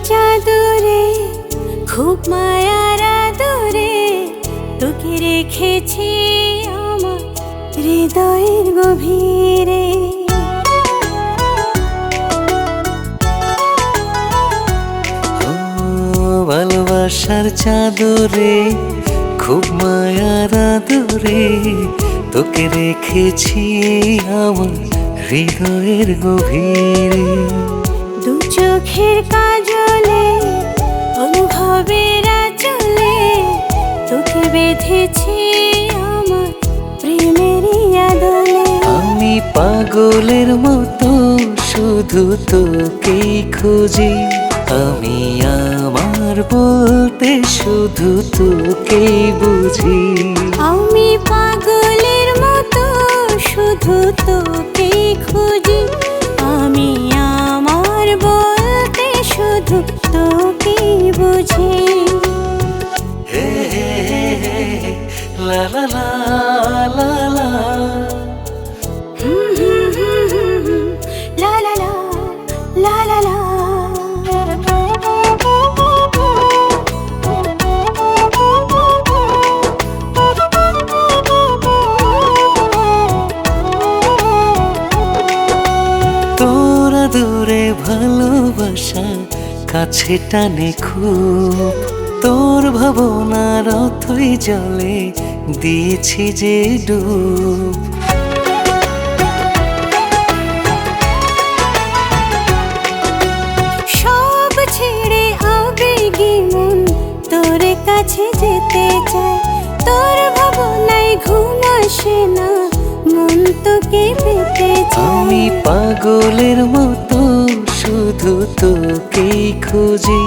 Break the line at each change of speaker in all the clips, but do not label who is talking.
চাদরে খুব মায়ার আদরে তোকে রেখেছি আমার হৃদয়ের গভীরে।
ভালোবাসার চাদরে খুব মায়ার আদরে তোকে রেখেছি আমার হৃদয়ের গভীরে।
দু চোখের কাজলে অনুভবের আঁচলে তোকে বেঁধেছি আমার প্রেমেরই আদলে।
আমি পাগলের মতো শুধু তোকেই খুঁজি, আমি আমার বলতে শুধু তোকেই বুঝি।
আমি পাগলের মতো শুধু তোকেই খুঁজি, আমি আমার বলতে শুধু তোকেই বুঝি।
হে হে হে হে, লা লা লা লা লা,
লা লা লা লা লা লা।
তোরা দূরে ভালোবাসা কাছে টানে খুব, তোর ভাবনার অথই জলে দিয়েছি যে ডুব।
সব ছেড়ে আবেগী মন তোর কাছে যেতে চায়, তোর ভাবনায় ঘুম আসে না, মন তোকে পেতে চায়।
আমি পাগলের মতো শুধু তোকেই খুঁজি,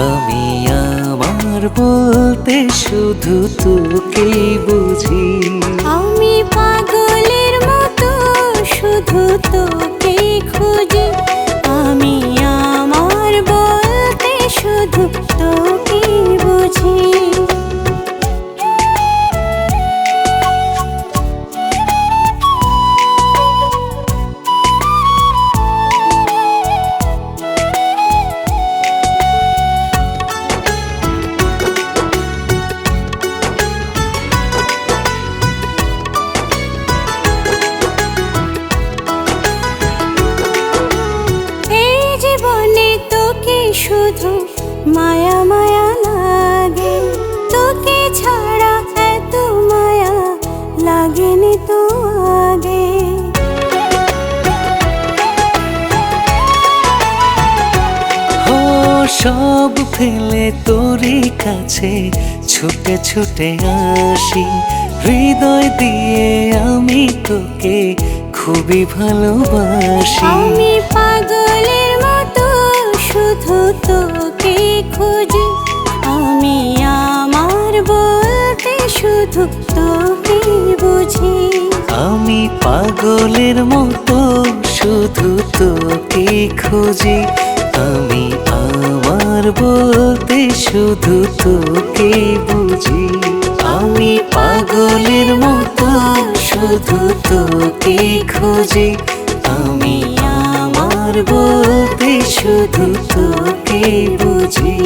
আমি আমার বলতে শুধু তোকেই বুঝি।
আমি পাগলের মতো শুধু তোকেই খুঁজি, আমি আমার বলতে শুধু তোকেই বুঝি। শুধু মায়া মায়া লাগে, তোকে ছাড়া এত মায়া লাগেনি তো আগে।
ও সব ফেলে তোরই কাছে ছুটে ছুটে আসি, হৃদয় দিয়ে আমি তোকে খুবই ভালোবাসি।
আমি পাগলের মতো শুধু তোকে খুঁজি, আমি আমার বলতে শুধু তোকে বুঝি।
আমি পাগলের মতো শুধু তোকে খুঁজি, আমি আমার বলতে শুধু তোকে বুঝি। আমি পাগলের মতো শুধু তোকে খুঁজি, আমি আমার বলতে শুধু তোকে বুঝি।